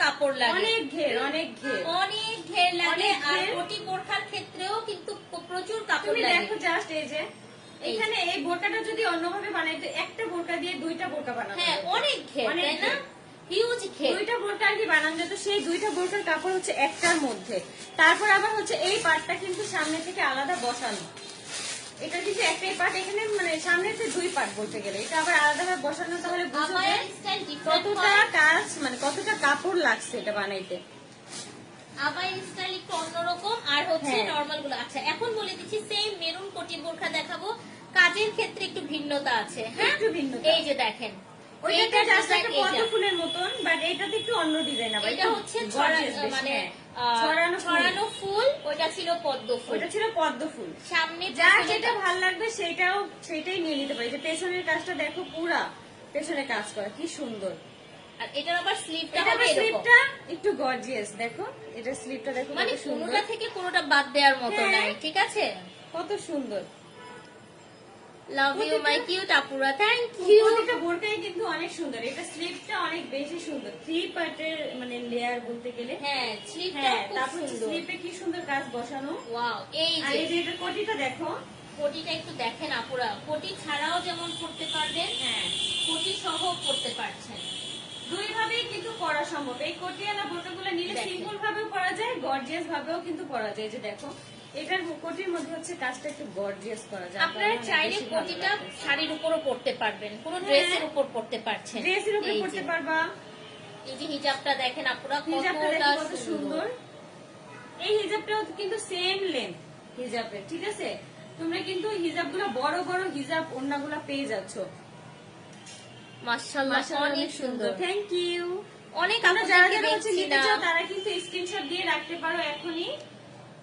কাপড় লাগে, অনেক ঘের লাগে। আর কোটি বোরখার ক্ষেত্রেও কিন্তু প্রচুর কাপড় তুমি লাগে। দেখো জাস্ট এই যে এখানে এই বোরকাটা যদি অন্যভাবে বানাইতো, একটা বোরকা দিয়ে দুইটা বোরকা বানানো। হ্যাঁ, অনেক ঘের, তাই না? হিউজ ঘের। দুইটা বোরকা আর কি বানানো যেত। সেই দুইটা বোরকার কাপড় হচ্ছে একটার মধ্যে। তারপর আবার হচ্ছে এই পার্টটা কিন্তু সামনে থেকে আলাদা বসানো। এটা কিন্তু একটাই পার্ট, এখানে মানে সামনে থেকে দুই পার্ট বলতে গেলে। এটা আবার আলাদাভাবে বসানো, তাহলে বুঝো কতটা কাজ, মানে কতটা কাপড় লাগছে এটা বানাইতে। আবার স্টাইল একটু অন্যরকম, আর হচ্ছে নরমাল গুলো। আচ্ছা, এখন বলে দিচ্ছি সেম মেরুন কোটি বোরখা দেখাবো, কাজের ক্ষেত্রে একটু ভিন্নতা আছে। হ্যাঁ, একটু ভিন্নতা। এই যে দেখেন, ওইটা জাস্ট একটা পদ্ম ফুলের মতন, বাট এটাতে একটু অন্য ডিজাইন। আবার এটা হচ্ছে মানে ছড়ানো ফুল, ওইটা ছিল পদ্ম ফুল। ওইটা ছিল পদ্ম ফুল। সামনে যার যেটা ভালো লাগবে সেটাই নিয়ে নিতে পারে। যে পেছনের কাজটা দেখো, পুরা পেছনে কাজ করা কি সুন্দর। আর এটার আবার স্লিভটা হবে এরকম, স্লিভটা একটু গর্জিয়াস। দেখো এটা স্লিভটা দেখো, মানে কোনোটা থেকে কোনোটা বাদ দেওয়ার মতো নাই। ঠিক আছে, কত সুন্দর। লাভ ইউ মাই কিউট আপুরা, থ্যাংক ইউ। প্রত্যেকটা বোরকাই কিন্তু অনেক সুন্দর। এটা স্লিভটা অনেক বেশি সুন্দর, 3 পার্টের মানে লেয়ার বলতে গেলে। হ্যাঁ, স্লিভটা তারপর স্লিভে কি সুন্দর কাজ বসানো। ওয়াও, এই যে এটা কোটিটা দেখো, কোটিটা একটু দেখেন আপুরা। কোটি ছাড়াও যেমন পড়তে পারবেন, কোটি সহ পড়তে পারছেন। দুই ভাবেই কিন্তু পরা সম্ভব। এই কোটিয়ালা বোরকাগুলো নিলে সিম্পল ভাবেও পরা যায়, গর্জিয়াস ভাবেও কিন্তু পরা যায়। যে দেখো এটার কোটির মধ্যে হচ্ছে কাজটা একটু গর্জিয়াস করা যায়। আপনারা চাইলে কোটিটা শাড়ির উপরও পরতে পারবেন, কোন ড্রেসের উপর পরতে পারছেন, ড্রেসের উপর পরতে পারবা। এই যে হিজাবটা দেখেন আপুরা, কত সুন্দর। এই হিজাবটাও কিন্তু সেম লেন্থ হিজাবের। ঠিক আছে, তোমরা কিন্তু হিজাবগুলো বড় বড় হিজাব ওড়নাগুলো পেয়ে যাচ্ছো। মাশাআল্লাহ, অনেক সুন্দর। Thank you. অনেক আমরা যারা যারা হচ্ছে নিতে চাও তারা কিন্তু স্ক্রিনশট দিয়ে রাখতে পারো এখনই,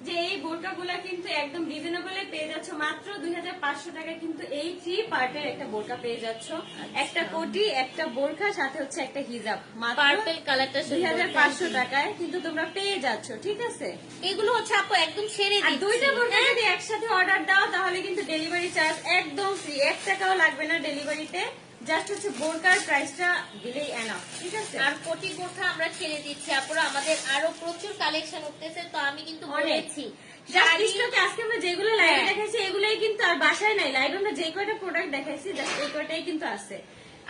যে এই বোরকাগুলা কিন্তু একদম রিজনেবলে পেয়ে যাচ্ছ মাত্র 2500 টাকায়। কিন্তু এই 3 পার্টের একটা বোরকা পেয়ে যাচ্ছ, একটা কোটি, একটা বোরকা, সাথে হচ্ছে একটা হিজাব, মাত্র পার্পল কালারটা 2500 টাকায় কিন্তু তোমরা পেয়ে যাচ্ছ। ঠিক আছে, এগুলো হচ্ছে আপু একদম ছেড়ে দিচ্ছি। আর দুইটা বোরকা যদি একসাথে অর্ডার দাও তাহলে কিন্তু ডেলিভারি চার্জ একদম ফ্রি, 1 টাকাও লাগবে না ডেলিভারিতে। জাস্ট হচ্ছে বোরকার প্রাইসটা দিলেই এনাফ। ঠিক আছে, আর কোটি বোরকা আমরা ছেড়ে দিচ্ছি আপুরা। আমাদের আরো প্রচুর কালেকশন উঠতেছে, তো আমি কিন্তু বলেছি আজকে আমরা যেগুলো লাইভে দেখাইছি এগুলোই কিন্তু আর বাসায় নাই। লাইভে আমরা যে কয়টা প্রোডাক্ট দেখাইছি জাস্ট এই কয়টাই কিন্তু আছে।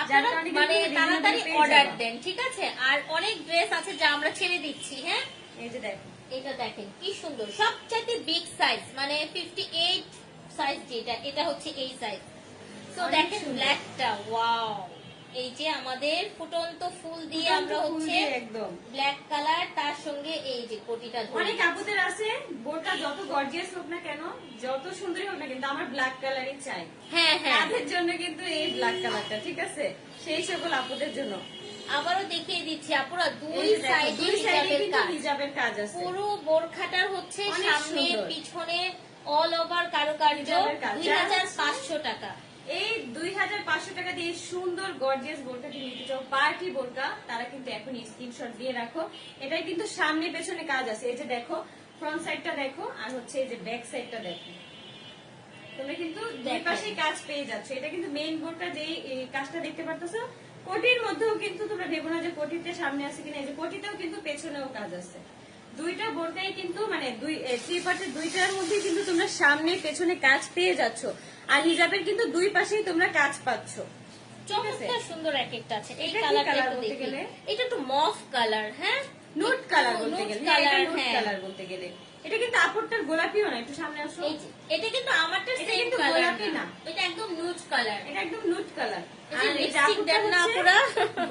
আপনারা মানে তাড়াতাড়ি অর্ডার দেন। ঠিক আছে, আর অনেক ড্রেস আছে যা আমরা ছেড়ে দিচ্ছি। হ্যাঁ, এই যে দেখো, এটা দেখেন কি সুন্দর, সবচাইতে বিগ সাইজ, মানে 58 সাইজ যেটা, এটা হচ্ছে এই সাইজ। তো দেখেন ব্ল্যাকটা, ওয়াও। এই যে আমাদের ফুটন্ত ফুল দিয়ে আমরা হচ্ছে একদম ব্ল্যাক কালার, তার সঙ্গে এই যে কোটিটা। অনেক আপুদের আছে বোরকা যত গর্জিয়াস হোক না কেন, যত সুন্দরী হোক না, কিন্তু আমার ব্ল্যাক কালারই চাই। হ্যাঁ হ্যাঁ, তাদের জন্য কিন্তু এই ব্ল্যাক কালারটা। ঠিক আছে, সেই সকল আপুদের জন্য আবারও দেখিয়ে দিচ্ছি আপুরা, দুই সাইডে হিজাবের কাজ আছে। পুরো বোরখাটার হচ্ছে সামনে পিছনে অল ওভার কারুকার্য। 2500 টাকা। এই 2500 টাকা দিয়ে সুন্দর গর্জিয়াস বোরকাটি নিতে চাও, পার্টি বোরকা, তারা কিন্তু এখন স্ক্রিনশট দিয়ে রাখো। এটাই কিন্তু সামনে পেছনে কাজ আছে। এই যে দেখো ফ্রন্ট সাইডটা দেখো, আর হচ্ছে এই যে ব্যাক সাইডটা দেখো, তোমরা কিন্তু দুই পাশেই কাজ পেয়ে যাচ্ছ। এটা কিন্তু মেইন বোরকা যে কাজটা দেখতে পারতেছো। কোটির মধ্যেও কিন্তু তোমরা ভেবো না যে কোটিতে সামনে আছে কিনা, এই যে কোটিতেও কিন্তু পেছনেও কাজ আছে। দুইটা বোরকাই কিন্তু মানে 3 পার্টের দুইটার মধ্যে কিন্তু তোমরা সামনে পেছনে কাজ পেয়ে যাচ্ছ। আর হিজাবের কিন্তু দুই পাশেই তোমরা কাজ পাচ্ছ। চমৎকার সুন্দর এক একটা আছে। এই কালারটা বলতে গেলে এটা একটু মফ কালার। হ্যাঁ, নুট কালার বলতে গেলে, নুট কালার বলতে গেলে। এটা কিন্তু আপুরটার গোলাপিও না, একটু সামনে আসো। এটা কিন্তু আমারটা সেম কালার, গোলাপি না, এটা একদম নুট কালার। এটা একদম নুট কালার, আর এটা আপুরটা না পুরো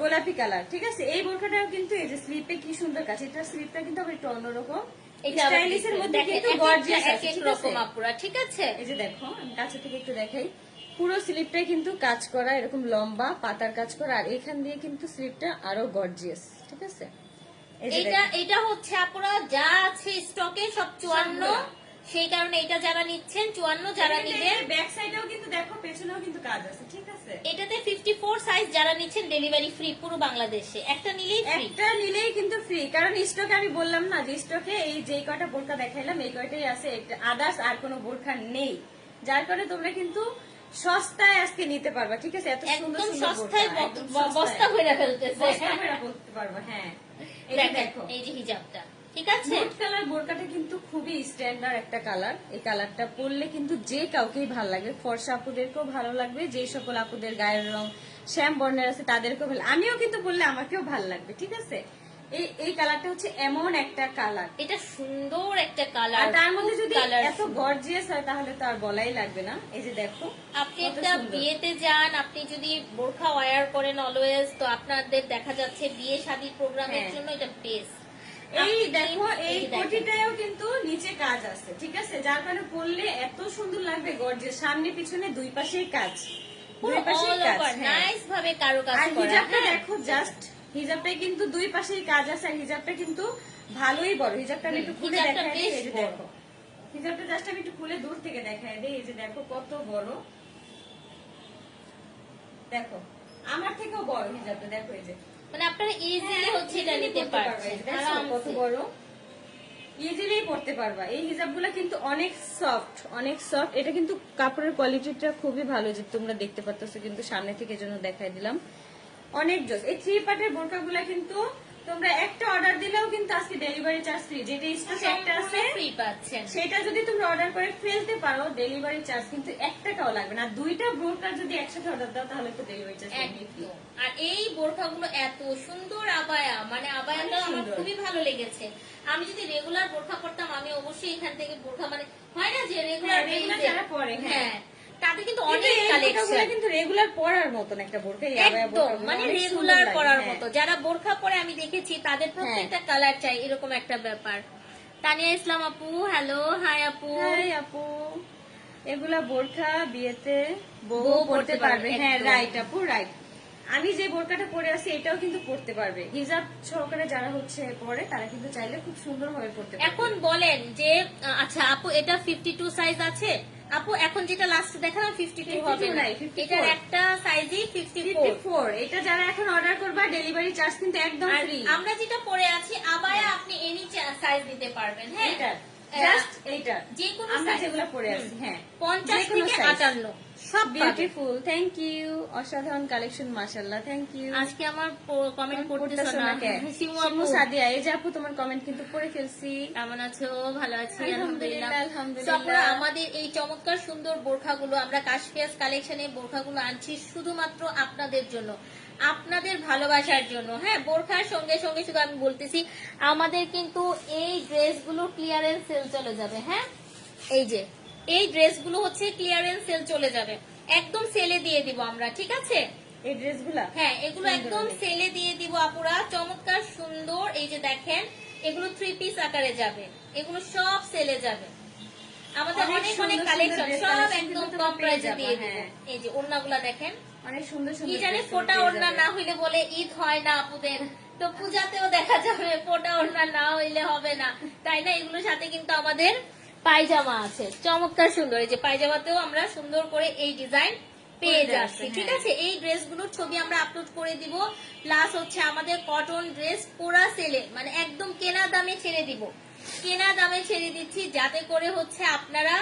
গোলাপি কালার। ঠিক আছে, এই বোরকাটাও কিন্তু এই যে স্লিপে কি সুন্দর কাজ। এটা স্লিপটা কিন্তু আবার একটু অন্যরকম, স্টাইলিশের মধ্যে কিন্তু গর্জিয়াস আছে। এক রকম আপুরা। ঠিক আছে, এই যে দেখো আমি কাছে থেকে একটু দেখাই, পুরো স্লিপটাই কিন্তু কাজ করা, এরকম লম্বা পাতার কাজ করা, আর এখান দিয়ে কিন্তু স্লিপটা আরো গর্জিয়াস। ঠিক আছে, এটা হচ্ছে আপুরা যা আছে স্টকে সব 54, সেই কারণে এটা যারা নিচ্ছেন 54, যারা নিবেন। ব্যাক সাইডেও কিন্তু দেখো, পেছনেও কিন্তু কাজ আছে। ঠিক আছে, এটাতে 54 সাইজ যারা নিচ্ছেন ডেলিভারি ফ্রি পুরো বাংলাদেশে। একটা নিলেই কিন্তু ফ্রি, কারণ স্টকে আমি বললাম না যে স্টকে এই যে কয়টা বোরকা দেখাইলাম এই কয়টাই আছে, আদার্স আর কোনো বোরকা নেই। যার কারণে তোমরা কিন্তু সস্তায় আজকে নিতে পারবা। ঠিক আছে, এত সুন্দর সুন্দর সস্তায় বস্তা ভরে ফেলতেছে, বস্তা ভরে ফেলতে পারবা। হ্যাঁ। এই যে দেখেন, দেখো এই যে হিজাবটা, ঠিক আছে। নুড কালার বোরকাটা কিন্তু খুবই স্ট্যান্ডার্ড একটা কালার। এই কালারটা পরলে কিন্তু যে কাউকেই ভালো লাগবে, ফর্সা আপুদেরকেও ভালো লাগবে, যে সকল আপুদের গায়ের রং শ্যাম বর্ণের আছে তাদেরকেও ভালো, আমিও কিন্তু পরলে আমাকেও ভালো লাগবে, ঠিক আছে। এই কালারটা হচ্ছে এমন একটা কালার, এটা সুন্দর একটা আর কালার, তার মধ্যে যদি কালার এত গর্জিয়াস হয় তাহলে তো আর বলাই লাগবে না। এই যে দেখো আপনি কত একটা সুন্দর। বিয়েতে যান, আপনি যদি বোরখা ওয়্যার করেন অলওয়েজ, তো আপনাদের দেখা যাচ্ছে বিয়ে শাদীর প্রোগ্রামের হ্যাঁ। জন্য এটা বেস্ট। এই দেখো এই কোটিটাও কিন্তু নিচে কাজ আছে, ঠিক আছে, যার কারণে পরলে এত সুন্দর লাগবে গর্জিয়াস, সামনে পিছনে দুই পাশেই কাজ, দুই পাশেই কাজ, হ্যাঁ। নাইস ভাবে কারুকাজ আর করা। হিজাবটা হ্যাঁ। দেখো জাস্ট, হিজাবটা কিন্তু দুই পাশেই কাজ আছে, আর হিজাবটা কিন্তু ভালোই বড়। হিজাবটা আমি একটু খুলে হিজাবটা দেখাই দিই, বেশ এই যে বড়। দেখো হিজাবটা জাস্ট আমি একটু খুলে দূর থেকে দেখাই দিই, এই যে দেখো কত বড়, দেখো আমার থেকেও বড় হিজাবটা, দেখো এই যে মানে আপনারা ইজিলি হ্যাঁ, হচ্ছে এটা easily নিতে পরতে পারবা, পারছেন এই যে দেখো আরামসে। কত বড়, ইজিলি পড়তে পারবা। এই হিজাবগুলো কিন্তু অনেক সফট, অনেক সফট। এটা কিন্তু কাপড়ের কোয়ালিটিটা খুবই ভালো, যে তোমরা দেখতে পাচ্ছো কিন্তু সামনে থেকে জন্য দেখাই দিলাম, অনেক জোস। এই 3 পার্টের বোরকাগুলো কিন্তু তোমরা একটা অর্ডার দিলেও কিন্তু আজকে ডেলিভারি চার্জ ফ্রি, যেটা স্টক একটা আছে ফ্রি পাচ্ছেন। সেটা যদি তোমরা অর্ডার করে ফেলতে পারো ডেলিভারি চার্জ কিন্তু 1 টাকাও লাগবে না। 2টা বোরকা যদি একসাথে অর্ডার দাও তাহলে তো ডেলিভারি চার্জ একদম। আর এই বোরখাগুলো এত সুন্দর আবায়া, মানে আবায়াটা অনেক আমার সুন্দর। খুবই ভালো লেগেছে। আমি যদি রেগুলার বোরখা পরতাম আমি অবশ্যই এখান থেকে বোরখা, মানে হয় না যে রেগুলার regular যারা পরে, হ্যাঁ। হ্যাঁ, তাদের কিন্তু কিন্তু অনেক এই কালেকশন, বোরকাগুলো কিন্তু রেগুলার পরার মতন একটা বোরকা, এই আবায়া একদম বোরকাগুলো মানে অনেক সুন্দর রেগুলার লাগে, পরার হ্যাঁ। মতো। যারা বোরখা পরে আমি দেখেছি তাদের প্রত্যেকটা কালার চাই, এরকম একটা ব্যাপার। তানিয়া ইসলাম আপু, হ্যালো, হাই আপু। হাই আপু, এগুলা বোরখা বিয়েতে বউ বউ পড়তে পরতে পারবে, পারবে, হ্যাঁ একদম। রাইট আপু, রাইট। আমি যে বোরকাটা পরে আছি এটাও কিন্তু পড়তে পারবে, হিজাব সহকারে যারা হচ্ছে পরে তারা কিন্তু চাইলে খুব সুন্দর ভাবে পড়তে পারবে। এখন বলেন যে আচ্ছা আপু এটা 52 সাইজ আছে আপু, এখন যেটা লাস্ট দেখালাম 52 হবে 52 না, নাই, 54 এটার একটা সাইজই 54। 54, এটা যারা এখন অর্ডার করবা ডেলিভারি চার্জ কিন্তু একদম আর ফ্রি। আমরা যেটা পরে আছি আবায়া আপনি এনি সাইজ নিতে পারবেন, হ্যাঁ, এইটা জাস্ট এইটা যে কোনো আমরা size। যেগুলো পরে আছি, হ্যাঁ 50 যে কোনো থেকে size। 58 সব পাবেন। বিউটিফুল, থ্যাংক ইউ, অসাধারণ কালেকশন, মাশাআল্লাহ, থ্যাংক ইউ। আজকে আমার কমেন্ট পড়তেছো না শিমু আপু, শিমু সাদিয়া, এই যে আপু তোমার কমেন্ট কিন্তু পড়ে ফেলছি। কেমন আছো? ভালো আছি আলহামদুলিল্লাহ, আলহামদুলিল্লাহ। আলহামদুলিল্লাহ। তারপরে আমাদের এই চমৎকার সুন্দর বোরখাগুলো আমরা কাশফিয়াস কালেকশনে বোরখাগুলো আনছি শুধুমাত্র আপনাদের জন্য, আপনাদের ভালোবাসার জন্য। হ্যাঁ, বোরখার সঙ্গে সঙ্গে শুধু আমি বলতেছি আমাদের কিন্তু এই ড্রেসগুলো ক্লিয়ারেন্স সেল চলে যাবে। হ্যাঁ, এই যে এই ড্রেসগুলো হচ্ছে ক্লিয়ারেন্স সেল চলে যাবে, একদম সেলে দিয়ে দিব আমরা, ঠিক আছে। এই ড্রেসগুলা হ্যাঁ, এগুলো সুন্দর একদম অনেক। সেলে দিয়ে দিব আপুরা, চমৎকার সুন্দর। এই যে দেখেন এগুলো 3 পিস আকারে যাবে, এগুলো সব সেলে যাবে। আমাদের অনেক অনেক সুন্দর অনেক সুন্দর কালেকশন dress সব collection একদম কিন্তু কম তোমরা পেয়ে প্রাইসে যাবা, দিয়ে দিব। হ্যাঁ। এই যে ওড়নাগুলো দেখেন, অনেক সুন্দর কি সুন্দর জানি dress ফোটা পেয়ে ওড়না যাবে। না হইলে বলে ঈদ হয় না আপুদের, তো পূজাতেও দেখা যাবে ফোটা ওড়না না হইলে হবে না, তাই না। এগুলোর সাথে কিন্তু আমাদের পায়জামা আছে চমৎকার সুন্দর, এই যে পায়জামাতেও আমরা সুন্দর করে এই ডিজাইন পেয়ে করে যাচ্ছি, যাচ্ছে, ঠিক হ্যাঁ। আছে। এই ড্রেসগুলোর ছবি আমরা আপলোড করে দিব, প্লাস হচ্ছে আমাদের কটন ড্রেস পুরা সেলে, মানে একদম কেনা দামে ছেড়ে দিব, কেনা দামে ছেড়ে দিচ্ছি, যাতে করে হচ্ছে আপনারা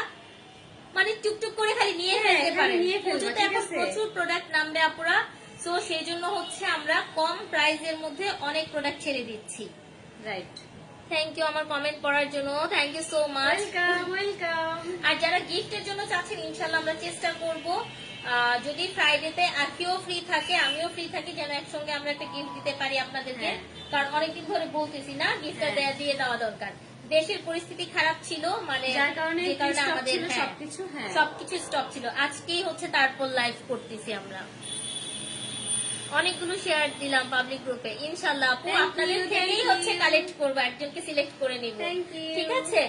মানে টুকটুক করে খালি নিয়ে হ্যাঁ, ফেলতে খালি পারেন। নিয়ে ফেলবা, পুজোতে ঠিক এখন আছে। প্রচুর প্রোডাক্ট নামবে আপুরা, সো সেই জন্য হচ্ছে আমরা কম প্রাইসের মধ্যে অনেক প্রোডাক্ট ছেড়ে দিচ্ছি। রাইট, থ্যাংক ইউ আমার কমেন্ট পড়ার জন্য, thank you so much. Welcome welcome. আর যারা গিফটের জন্য চাচ্ছেন ইনশাল্লাহ আমরা চেষ্টা করব, যদি ফ্রাইডেতে আখিও ফ্রি থাকে আমিও ফ্রি থাকি, যেন একসঙ্গে আমরা একটা গিফট দিতে পারি আপনাদেরকে, হ্যাঁ। কারণ অনেকদিন ধরে বলতেছি না গিফটটা হ্যাঁ। দিয়ে দেওয়া দরকার। দেশের পরিস্থিতি খারাপ ছিল, মানে যার কারণে যে কারণে stock আমাদের ছিল হ্যাঁ, সবকিছু, হ্যাঁ। সবকিছু স্টক ছিল, আজকেই হচ্ছে তারপর লাইভ করতেছি আমরা। অনেকগুলো শেয়ার দিলাম পাবলিক গ্রুপে, ইনশাল্লাহ আপু Thank you, আপনাদের thank থেকেই you. হচ্ছে কালেক্ট করবো, একজনকে সিলেক্ট করে নিব, Thank you. ঠিক আছে।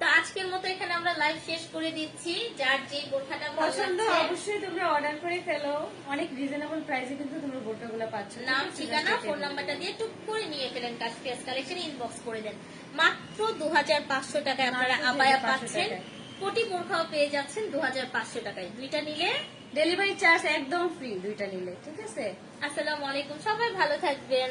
তো আজকের মতো এখানে আমরা লাইভ শেষ করে দিচ্ছি, যার যে বোরখাটা ভালো পছন্দ লাগছে, অবশ্যই তোমরা অর্ডার করে ফেলো, অনেক রিজনেবল প্রাইসে কিন্তু তোমরা বোরকাগুলো পাচ্ছ। নাম ঠিকানা ফোন নাম্বারটা দিয়ে টুক করে নিয়ে ফেলেন, কাশফিয়াস কালেকশন ইনবক্স করে দেন। মাত্র 2500 টাকায় আপনারা মাত্র আবায়া 2500 পাচ্ছেন, টাকায়। কোটি বোরখাও পেয়ে যাচ্ছেন 2500 টাকায়, দুইটা নিলে। ডেলিভারি চার্জ একদম ফ্রি, দুইটা নিলে, ঠিক আছে। আসসালামু আলাইকুম, সবাই ভালো থাকবেন।